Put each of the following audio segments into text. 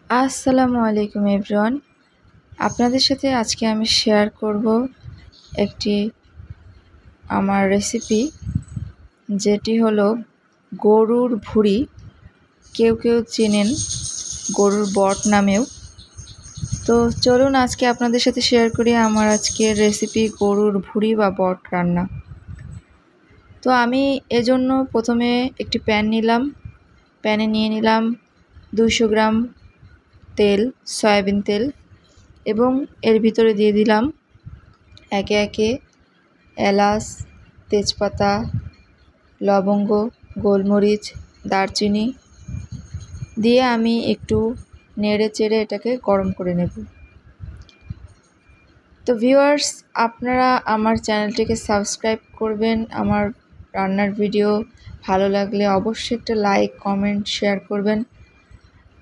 আসসালামু আলাইকুম এভরিওয়ান। আপনাদের সাথে আজকে আমি শেয়ার করব একটি আমার রেসিপি, যেটি হলো গরুর ভুঁড়ি। কেউ কেউ চেনেন গরুর বট নামেও। তো চলুন আজকে আপনাদের সাথে শেয়ার করি আমার আজকের রেসিপি গরুর ভুঁড়ি বা বট রান্না। তো আমি এজন্য প্রথমে একটি প্যান নিলাম। প্যানে নিয়ে নিলাম 200 গ্রাম তেল, সয়াবিন তেল, এবং এর ভিতরে দিয়ে দিলাম একে একে এলাচ, তেজপাতা, লবঙ্গ, গোলমরিচ, দারচিনি দিয়ে আমি একটু নেড়ে চেড়ে এটাকে গরম করে নেব। তো ভিউয়ার্স, আপনারা আমার চ্যানেলটিকে সাবস্ক্রাইব করবেন। আমার রান্নার ভিডিও ভালো লাগলে অবশ্যই একটা লাইক, কমেন্ট, শেয়ার করবেন।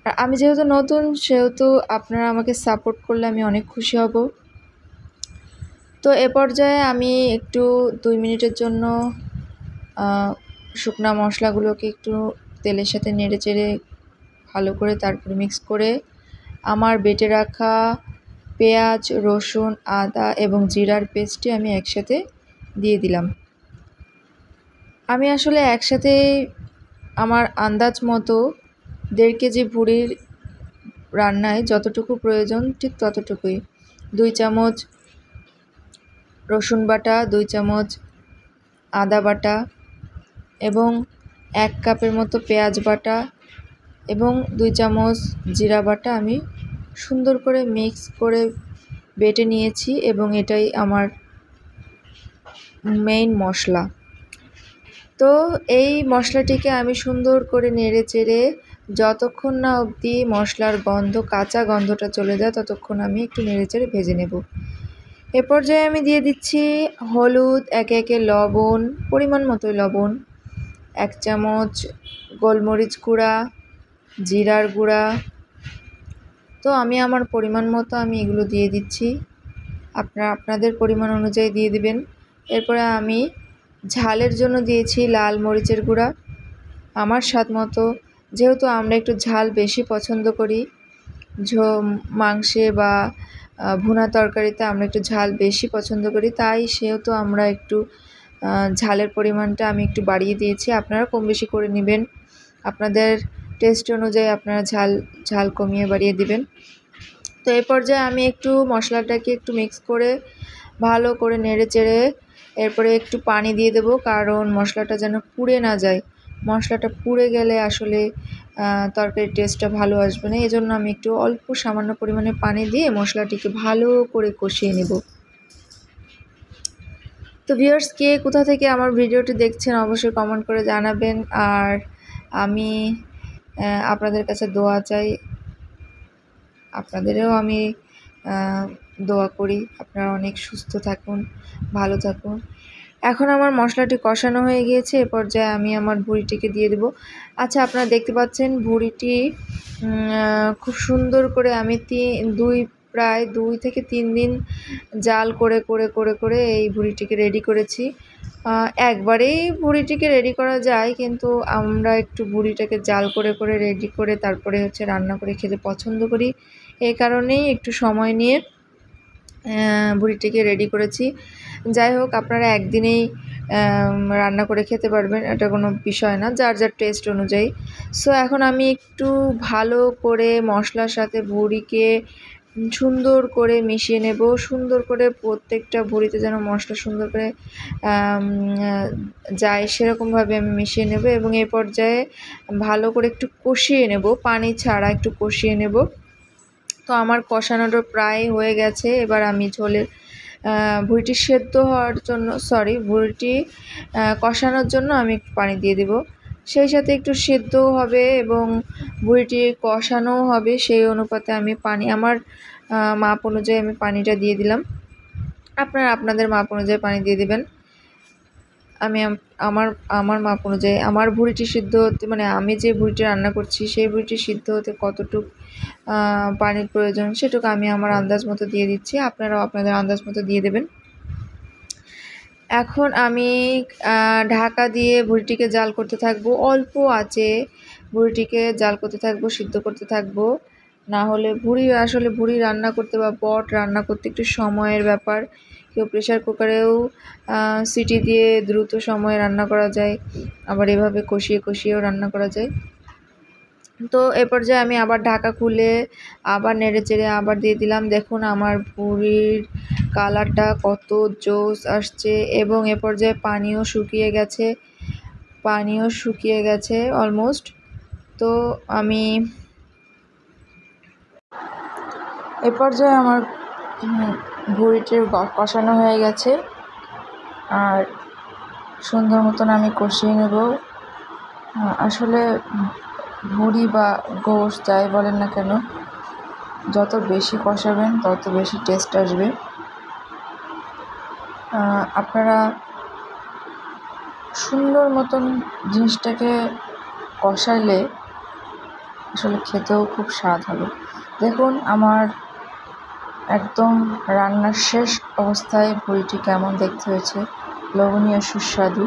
আর আমি যেহেতু নতুন, সেহেতু আপনারা আমাকে সাপোর্ট করলে আমি অনেক খুশি হব। তো এ পর্যায়ে আমি একটু 2 মিনিটের জন্য শুকনা মশলাগুলোকে একটু তেলের সাথে নেড়ে চেড়ে ভালো করে তারপরে মিক্স করে আমার বেটে রাখা পেঁয়াজ, রসুন, আদা এবং জিরার পেস্টটি আমি একসাথে দিয়ে দিলাম। আমি আসলে একসাথে আমার আন্দাজ মতো 1.5 কেজি ভুঁড়ির রান্নায় যতটুকু প্রয়োজন ঠিক ততটুকুই। 2 চামচ রসুন বাটা, 2 চামচ আদা বাটা এবং 1 কাপের মতো পেঁয়াজ বাটা এবং 2 চামচ জিরা বাটা আমি সুন্দর করে মিক্স করে বেটে নিয়েছি, এবং এটাই আমার মেইন মশলা। তো এই মশলাটিকে আমি সুন্দর করে নেড়ে চেড়ে যতক্ষণ না অবধি মশলার কাঁচা গন্ধটা চলে যায় ততক্ষণ আমি একটু নেড়ে চেড়ে ভেজে নেব। এ পর্যায়ে আমি দিয়ে দিচ্ছি হলুদ, একে একে লবণ, পরিমাণ মতোই লবণ, 1 চামচ গোলমরিচ গুঁড়া, জিরার গুঁড়া। তো আমি আমার পরিমাণ মতো আমি এগুলো দিয়ে দিচ্ছি, আপনারা আপনাদের পরিমাণ অনুযায়ী দিয়ে দিবেন। এরপরে আমি ঝালের জন্য দিয়েছি লাল মরিচের গুঁড়া আমার স্বাদ মতো। যেহেতু আমরা একটু ঝাল বেশি পছন্দ করি, মাংসে বা ভুনা তরকারিতে আমরা একটু ঝাল বেশি পছন্দ করি, তাই সেহেতু আমরা একটু ঝালের পরিমাণটা আমি একটু বাড়িয়ে দিয়েছি। আপনারা কম বেশি করে নেবেন, আপনাদের টেস্ট অনুযায়ী আপনারা ঝাল কমিয়ে বাড়িয়ে দিবেন। তো এই পর্যায়ে আমি একটু মশলাটাকে একটু মিক্স করে ভালো করে নেড়ে চেড়ে এরপরে একটু পানি দিয়ে দেবো, কারণ মশলাটা যেন পুড়ে না যায়। মশলাটা পুড়ে গেলে আসলে তরকারির টেস্টটা ভালো আসবে না। এজন্য আমি একটু অল্প সামান্য পরিমাণে পানি দিয়ে মশলাটিকে ভালো করে কষিয়ে নেব। তো ভিউয়ার্স, কে কোথা থেকে আমার ভিডিওটি দেখছেন অবশ্যই কমেন্ট করে জানাবেন। আর আমি আপনাদের কাছে দোয়া চাই, আপনাদেরও আমি দোয়া করি আপনারা অনেক সুস্থ থাকুন, ভালো থাকুন। এখন আমার মশলাটি কষানো হয়ে গিয়েছে, এ পর্যায়ে আমি আমার ভুঁড়িটিকে দিয়ে দেব। আচ্ছা, আপনারা দেখতে পাচ্ছেন ভুঁড়িটি খুব সুন্দর করে আমি প্রায় 2 থেকে 3 দিন জাল করে করে করে করে এই ভুঁড়িটিকে রেডি করেছি। একবারেই ভুঁড়িটিকে রেডি করা যায়, কিন্তু আমরা একটু ভুঁড়িটাকে জাল করে করে রেডি করে তারপরে রান্না করে খেতে পছন্দ করি। এই কারণেই একটু সময় নিয়ে ভুঁড়িটিকে রেডি করেছি। যাই হোক, আপনারা একদিনেই রান্না করে খেতে পারবেন, এটা কোনো বিষয় না, যার যার টেস্ট অনুযায়ী। সো এখন আমি একটু ভালো করে মশলার সাথে ভুঁড়িকে সুন্দর করে মিশিয়ে নেব। সুন্দর করে প্রত্যেকটা ভুঁড়িতে যেন মশলা সুন্দর করে যায় সেরকমভাবে আমি মিশিয়ে নেব, এবং এই পর্যায়ে ভালো করে একটু কষিয়ে নেব, পানি ছাড়া একটু কষিয়ে নেব। তো আমার কষানোটা প্রায় হয়ে গেছে। এবার আমি ভুঁড়িটি সেদ্ধ হওয়ার জন্য ভুঁড়িটি কষানোর জন্য আমি একটু পানি দিয়ে দেব। সেই সাথে একটু সেদ্ধও হবে এবং ভুঁড়িটি কষানোও হবে, সেই অনুপাতে আমি পানি আমার মাপ অনুযায়ী আমি পানিটা দিয়ে দিলাম। আপনারা আপনাদের মাপ অনুযায়ী পানি দিয়ে দেবেন। আমি আমার মাপ অনুযায়ী আমার ভুঁড়িটি সিদ্ধ হতে, মানে আমি যে ভুঁড়িটি রান্না করছি সেই ভুঁড়িটি সিদ্ধ হতে কতটুকু পানির প্রয়োজন সেটুকু আমি আমার আন্দাজ মতো দিয়ে দিচ্ছি, আপনারাও আপনাদের আন্দাজ মতো দিয়ে দেবেন। এখন আমি ঢাকা দিয়ে ভুঁড়িটিকে জাল করতে থাকবো, অল্প আঁচে ভুঁড়িটিকে জাল করতে থাকবো, সিদ্ধ করতে থাকবো। না হলে আসলে ভুড়ি রান্না করতে বা পট রান্না করতে একটু সময়ের ব্যাপার। কেউ প্রেশার কুকারেও সিটি দিয়ে দ্রুত সময়ে রান্না করা যায়, আবার এভাবে কষিয়ে কষিয়েও রান্না করা যায়। তো এ পর্যায়ে আমি আবার ঢাকা খুলে আবার নেড়েচেড়ে আবার দিয়ে দিলাম। দেখুন আমার ভুড়ির কালারটা কত জোস আসছে, এবং এ পর্যায়ে পানিও শুকিয়ে গেছে অলমোস্ট। তো আমি এ পর্যায়ে আমার ভুড়িটির কষানো হয়ে গেছে, আর সুন্দর মতন আমি কষিয়ে নেব। আসলে ভুড়ি বা গোশত যাই বলেন না কেন, যত বেশি কষাবেন তত বেশি টেস্ট আসবে। আপনারা সুন্দর মতন জিনিসটাকে কষালে আসলে খেতেও খুব স্বাদ হবে। দেখুন আমার একদম রান্নার শেষ অবস্থায় ভুড়িটি কেমন দেখতে হয়েছে, লোভনীয় সুস্বাদু।